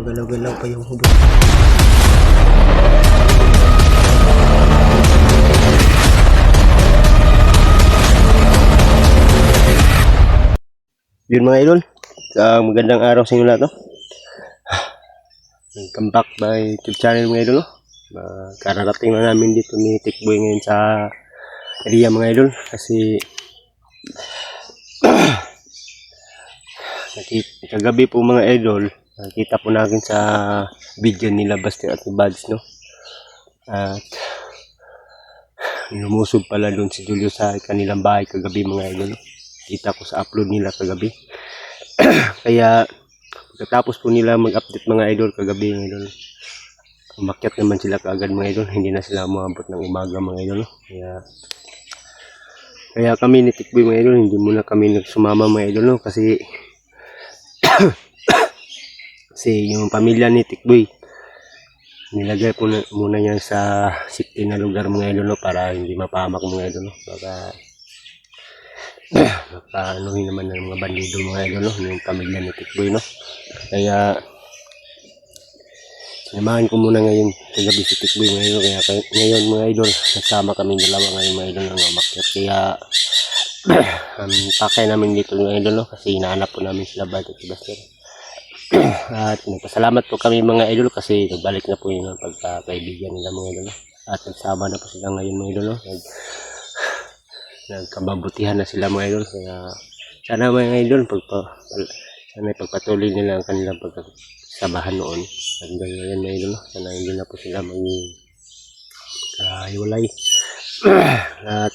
Galaw-galaw pa yung hubog. Yun mga idol, magandang araw sa inyo lahat. Welcome back by YouTube channel mga idol. Kararating na namin dito ni Tikboy ngayon sa area mga idol. Kasi kagabi po mga idol, nakita po natin sa video nila Buster at Buds, no? At lumusog pala doon si Julio sa kanilang bahay kagabi mga idol. Kita ko sa upload nila kagabi. Kaya pagkatapos po nila mag-update mga idol kagabi mga idol, umakyat naman sila kaagad mga idol. Hindi na sila umabot ng umaga mga idol, no? Kaya kami ni Tikboy mga idol, hindi muna kami nagsumama mga idol, no? Kasi yung pamilya ni Tikboy nilagay po muna yan sa safety na lugar mga idol, no? Para hindi mapahamak mga idol, no? Baka anuhin naman ng mga bandido mga idol, no? Yung pamilya ni Tikboy, no? Kaya sinamahan ko muna ngayon kagabi si Tikboy mga idol. Kaya ngayon mga idol, nagsama kami dalawa ngayon mga idol ng umakyat. Kaya pakay namin dito mga idol, no? Kasi hinahanap po namin sila Bart at Buster. At nagpasalamat po kami mga idol kasi nagbalik na po yung pagkakaibigan nila mga idol, no? At nagsama na po sila ngayon mga idol, no? Nagkababutihan na sila mga idol. Kaya sana mga idol sana ipagpatuloy nila ang kanilang pagkasabahan noon. At ngayon mga idol, no? Sana hindi na po sila magkahiwalay. At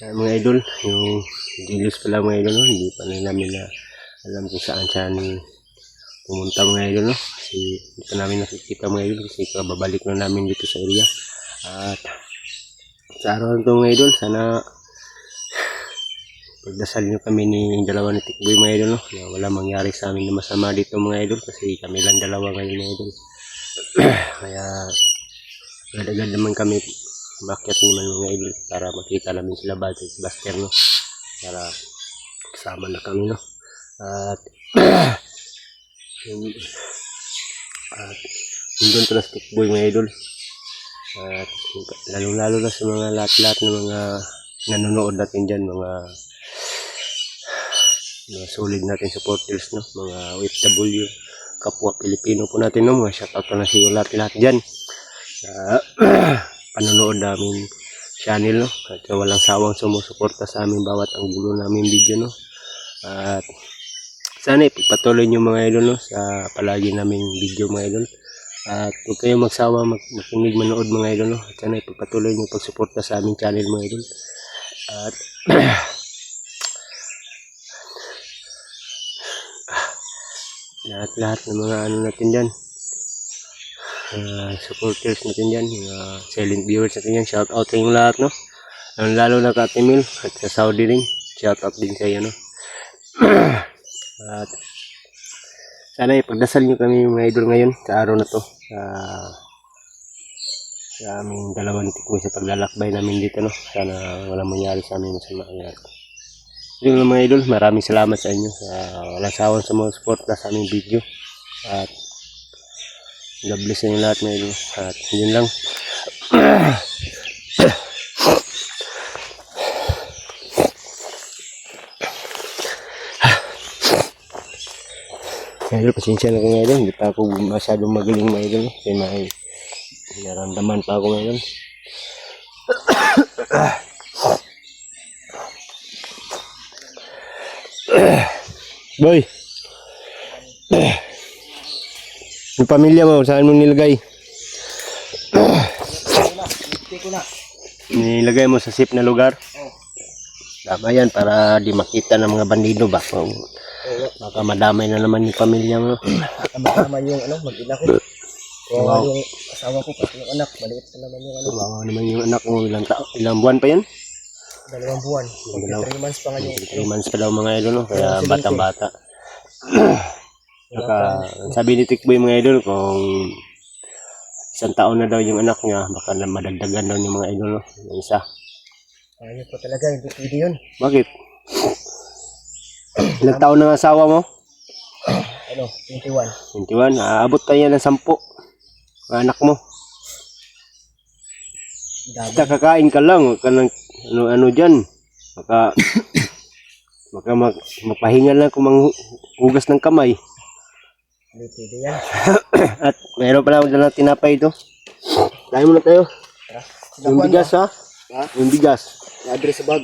mga idol, yung Julius pala mga idol, no? Hindi pa na namin na alam kung saan pumunta mga idol, no? Kasi hindi pa namin nakikita mga idol kasi babalik na namin dito sa area. At sa araw nito mga idol, sana pagdasal nyo kami ni dalawa ni Tikboy mga idol, no? Na wala mangyari sa amin na masama dito mga idol kasi kami lang dalawa ngayon mga idol. Kaya agad-agad naman kami makyat naman mga idol para makita namin sila Buster, no? Para kasama na kami, no? At doon to na sa Tikboy mga idol. At lalo na sa mga lahat ng mga nanonood natin dyan, mga solid natin supporters, no? Mga OFW, kapwa Pilipino po natin, no? Mga shoutout na sa iyo lahat dyan panonood namin channel, no? At walang sawang sumusuporta sa amin bawat ang gulo namin video, no? At sana ipagpatuloy nyo mga idol, no? Sa palagi namin video mga idol. At huwag kayong magsawa makinig manood mga idol, no? At sana ipagpatuloy nyo pagsuporta sa aming channel mga idol. At lahat ng mga ano natin dyan, supporters natin dyan, mga silent viewers natin dyan, shout out sa inyong lahat, no? Lalo na ka Timil at sa Saudi rin, shout out din sa iyo, no? At sana ipagdasal nyo kami mga idol ngayon sa araw na to, sa aming dalawang Tikboy sa paglalakbay namin dito, no? Sana walang mangyari sa aming masama. Yun lang mga idol, maraming salamat sa inyo sa walang sawang sa mga support sa aming video. At God bless sa inyo lahat mga idol. At yun lang. Idol, pasensya na ko mga idol, hindi pa ako masyadong magaling mga idol, kasi may naramdaman pa ako mga idol. Boy, yung pamilya mo, saan mo nilagay? Nilagay mo sa safe na lugar. Oh. Tama yan para di makita ng mga bandido ba. Oo. Baka madamay na naman yung pamilya mo. Tama yung mag-ina ko. Wow. Yung asawa ko pati yung anak, maliit pa naman yung Kawawa naman yung anak mo. Ilang buwan pa yan? 2 buwan. 3 months pa nga yung 3 months pa daw mga idol, no? Kaya Sige, bata-bata. Saka, sabi ni Tikboy mga idol, kung 1 taon na daw yung anak niya, baka na madagdagan daw yung mga idol, no? Yung isa. Ayun po talaga, hindi pwede yun. Bakit? Ilang taon na ang asawa mo? 21. 21. Aabot tayo ng 10. Mga anak mo. Dami. Basta kakain ka lang. Huwag ka ng ano dyan. Baka magpahinga lang kung manghugas ng kamay. Hindi pwede yan. At mayroon pala na tinapay ito. Tayo muna tayo. Yung bigas ha? Yung bigas. Na-address sa bag.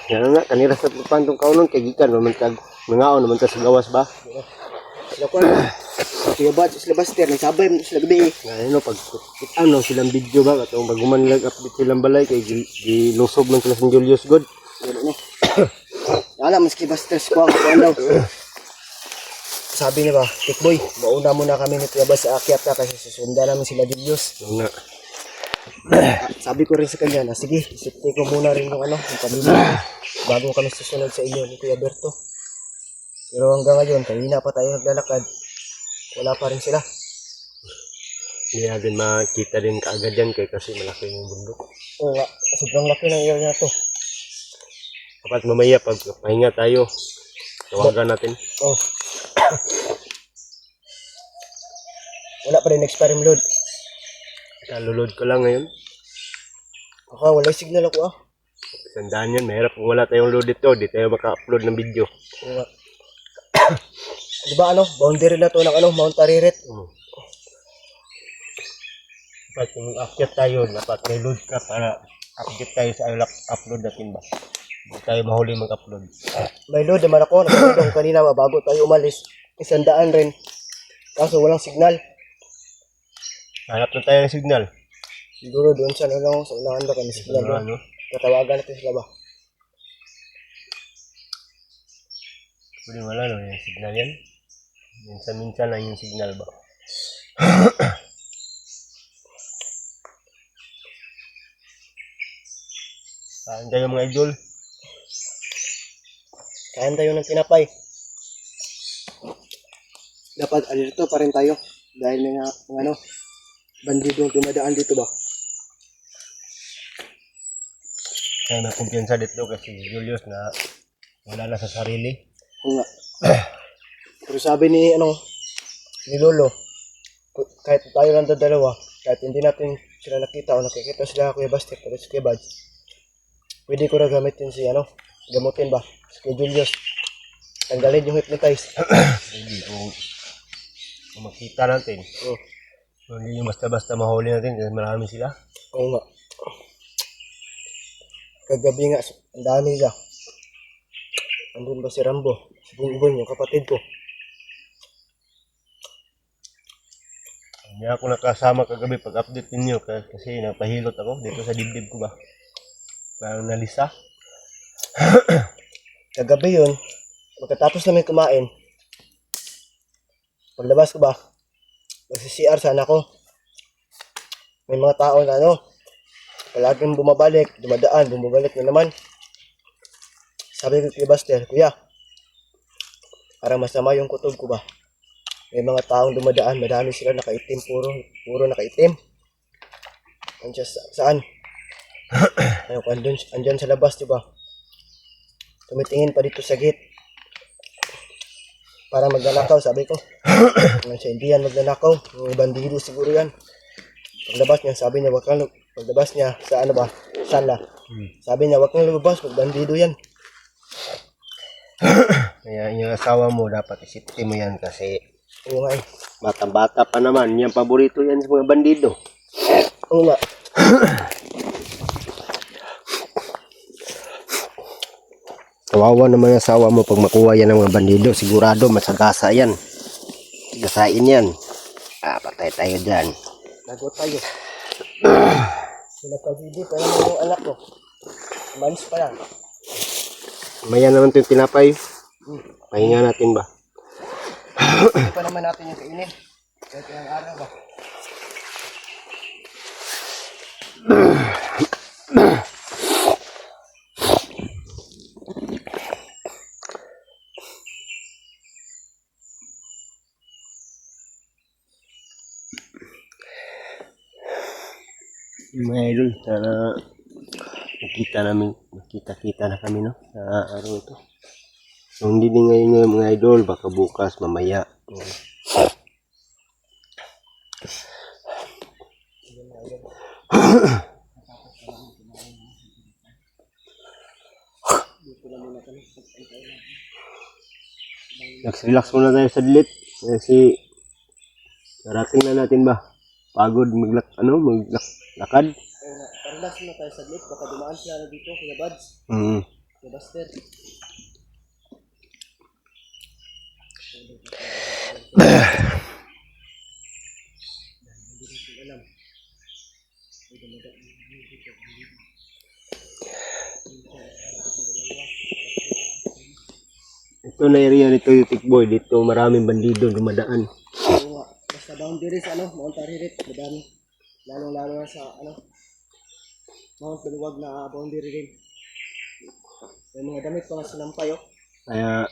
Yan nga, kanira sa pantong kaunon, kay Gikan, naman kag mangaon, naman ta sa gawas ba? Sila ko Kuya Bad, sila Baster, nagsabay mo sila gabi. Ngayon, pag ano, silang video ba, katong baguman nilag update silang balay, kay gilusob ng sila San Julius God. Alam, maski Baster, squawk, daw. Sabi niya ba, Tikboy, mauna muna kami ni Kuya Bad sa akyat na kasi susundan namin sila Julius. Yung nga. Sabi ko rin sa kanya na sige, isipin ko muna rin yung yung pamilya bago kami susunod sa inyo ni Kuya Berto. Pero hanggang ngayon, kanina pa tayo naglalakad, wala pa rin sila. Hindi natin makita din kaagad yan kasi malaki yung bundok. Oo nga, sobrang laki ng area na to. Dapat mamaya pag pahinga tayo, tawagan natin. Oh. Wala pa rin experiment load. Kalulod ko lang ngayon. Wala signal ako Sandaan yan, mahirap kung wala tayong load dito, di tayo maka-upload ng video. Oo nga. Diba boundary na to ng Mount Ariret. Dapat kung akyat tayo, dapat may load ka para update tayo sa upload natin ba. Hindi tayo mahuli mag-upload. May load naman ako, nakapagod kanina bago tayo umalis. 100 rin. Kaso walang signal. Hanap na tayo ng signal. Siguro doon sa sa unahan ba kami signal ba? Ano? Tatawagan natin sila ba? Pwede wala no, yung signal yan. Minsan lang yung signal ba. Saan tayo mga idol? Kain tayo ng tinapay. Dapat alerto pa rin tayo. Dahil may bandidong dumadaan dito ba? Kaya may kumpiyansa dito kasi Julius na wala na sa sarili. Oo nga. Pero sabi ni Lolo, kahit tayo lang dalawa, kahit hindi natin sila nakita o nakikita sila Kuya Bastik o si Kuya Bad, pwede ko na gamitin si gamutin ba? Si Kuya Julius. Tanggalin yung hypnotize. Hindi kung makita natin. Hindi yung basta-basta mahuli natin kasi marami sila. Oo nga. Kagabi nga, ang dami nila. Andun ba si Rambo? Si Bungbong, yung kapatid ko. Hindi ako nakasama kagabi pag-update ninyo kasi napahilot ako dito sa dibdib ko ba. Parang nalisa. Kagabi yun, pagkatapos namin kumain, paglabas ko ba, magsi-CR sana ako. May mga tao na palaging bumabalik, dumadaan, bumabalik na naman. Sabi ko kay Buster, Kuya, parang masama yung kutob ko ba? May mga taong dumadaan, madami sila nakaitim, puro nakaitim. Saan? Andyan sa labas, diba? Tumitingin pa dito sa gate. Parang magnanakaw, sabi ko. Sa Indian magnanakaw, yung bandido siguro yan. Paglabas niya, sabi niya, paglabas niya sa sala. Sabi niya, wag kang lumabas, bandido yan. Kaya yung asawa mo dapat isipin mo yan kasi Oo nga bata-bata pa naman. Yan paborito yan sa mga bandido. Oo nga. Kawawa naman yung asawa mo pag makuha yan ng mga bandido. Sigurado masagasa yan. Gasain yan. Patay tayo dyan. Lagot tayo. Pinagpag-ibig pa naman yung anak ko. Manis pa lang. Maya naman ito yung tinapay. Pahinga natin ba? Hindi pa naman natin yung kainin. Kahit ilang araw ba? Mga idol, sana nakita na kami, no? Sa araw ito. So, hindi din ngayon mga idol, baka bukas, mamaya. Relax muna tayo sa dilit kasi narating na natin ba? Pagod maglakad. Relax na tayo saglit. Baka dumaan sila na dito. Kuya Bads. Kuya Buster. Ito na area nito yung Tikboy. Dito maraming bandido dumadaan. Oo nga. Basta boundaries, Mount Aririt. Madami. Lalo na sa, Mount Baluwag na boundary rin. May mga damit pa nga sinampay, Kaya,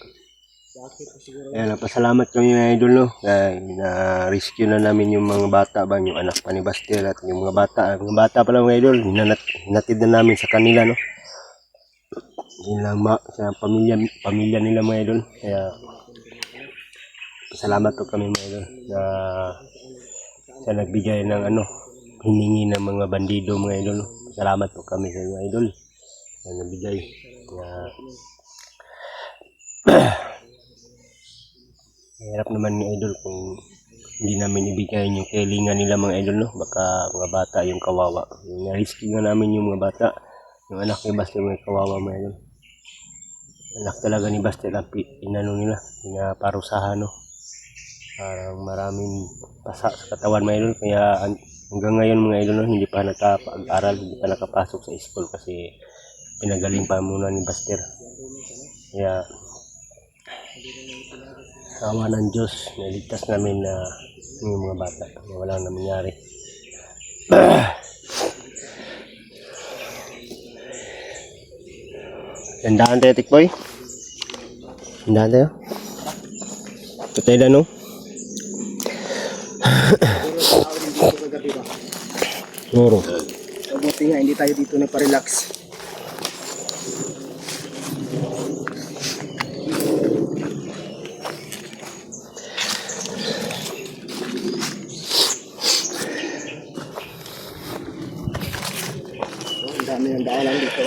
Bakit pa siguro. ayan, napasalamat kami mga idol, no? Dahil na-rescue na namin yung mga bata ba, yung anak pa ni Bastel at yung mga bata pa lang mga idol, hinatid na namin sa kanila, no? Sa pamilya nila mga idol. Kaya, salamat po kami mga idol na sa nagbigay ng hiningi ng mga bandido mga idol, no? Salamat po kami sa mga idol na nagbigay na hirap naman ni idol kung hindi namin ibigay yung kailangan nila mga idol, no? Baka mga bata yung kawawa. Yung na-risky nga namin yung mga bata. Yung anak ni Bastel mga kawawa mga idol. Anak talaga ni Bastel ang nila. Pinaparusahan, no? Parang maraming pasa sa katawan mga idol. Kaya hanggang ngayon mga idol, no? Hindi pa nakapag-aral, hindi pa nakapasok sa school kasi pinagaling pa muna ni Bastel. Kaya sa awa ng Diyos, naligtas namin na yung mga bata na walang nangyari. Tandaan tayo, Tikboy. Tandaan tayo. Patay na, no? Siguro. Mabuti nga, hindi tayo dito nagpa-relax. Ang dami ng daanan dito.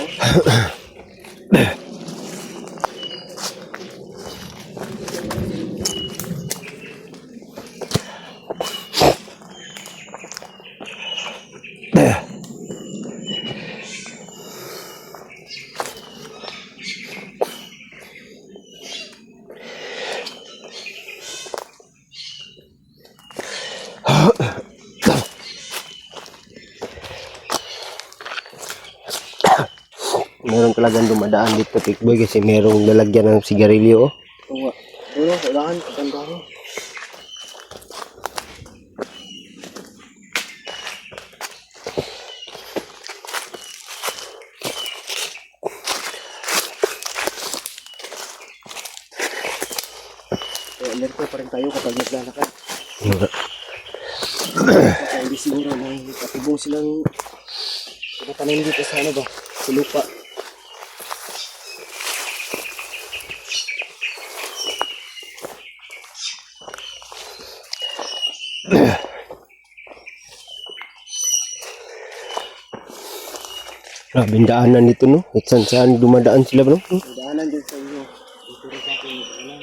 Meron talagang dumadaan dito, Tikboy, kasi merong lalagyan ng sigarilyo, oh. Oo nga. Oo, kailangan. Katanda mo. Alerto pa rin tayo kapag naglalakad. Kaya hindi siguro may katibong silang pinatanim dito sa sa lupa. Grabing daanan dito, no? At saan dumadaan sila, bro? May daanan din sa inyo. Dito rin sa akin yung daanan.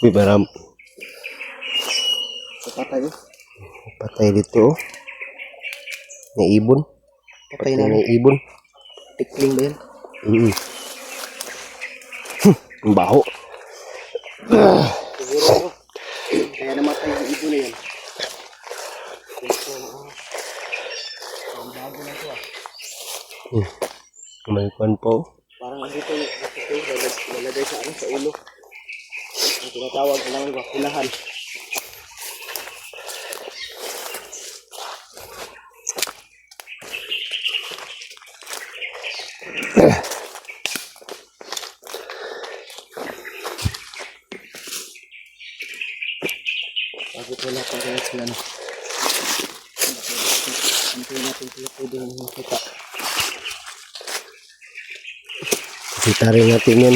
Uy, maram. Sa patay, Patay dito, oh. May ibon. Patay na. May ibon. Tikling ba yan? Ang baho. Siguro kaya namatay yung ibon na yan. Ang May kwan po. Parang dito lalagay sa sa ulo. Ang tinatawag na lang bakulahan. Bakit wala pa kaya sila no? Hindi natin sila pwede makita. Kita rin natin yun.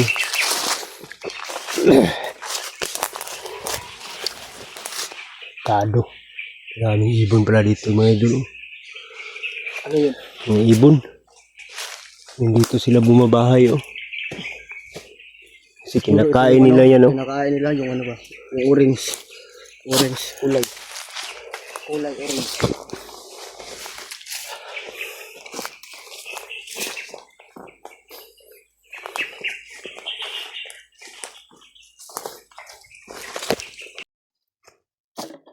Kado. Maraming ibon pala dito mga idol. Ano yun? Mga ibon. Nandito sila bumabahay oh. Kasi kinakain nila yan oh. Kinakain nila yung ano ba? Yung orange. Orange kulay. Kulay orange.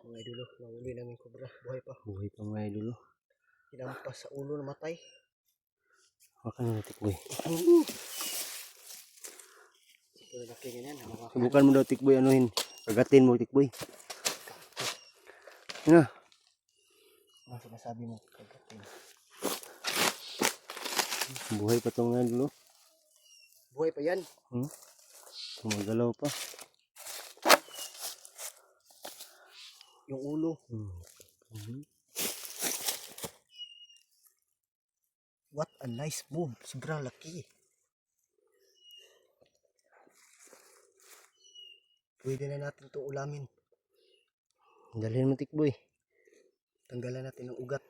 Mga idolo, nahuli namin kobra. Buhay pa. Buhay pa mga idol oh. Hinampas sa ulo na matay. Baka na tikboy. Ito laki ganyan. Subukan mo daw tikboy anuhin. Kagatin mo tikboy. Nga. Ano sinasabi mo? Kagatin. Buhay pa itong mga idol oh. Buhay pa yan. Gumagalaw pa. Yung ulo. What a nice move. Sobrang laki. Pwede na natin ito ulamin. Dalhin mo tikboy. Tanggalan natin ng ugat.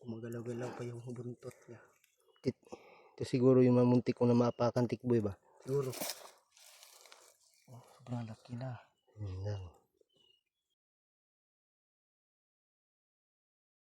Gumagalaw-galaw pa yung buntot niya. Ito siguro yung mamuntik kong namapakan tikboy ba? Siguro. Sobrang laki na. Yan.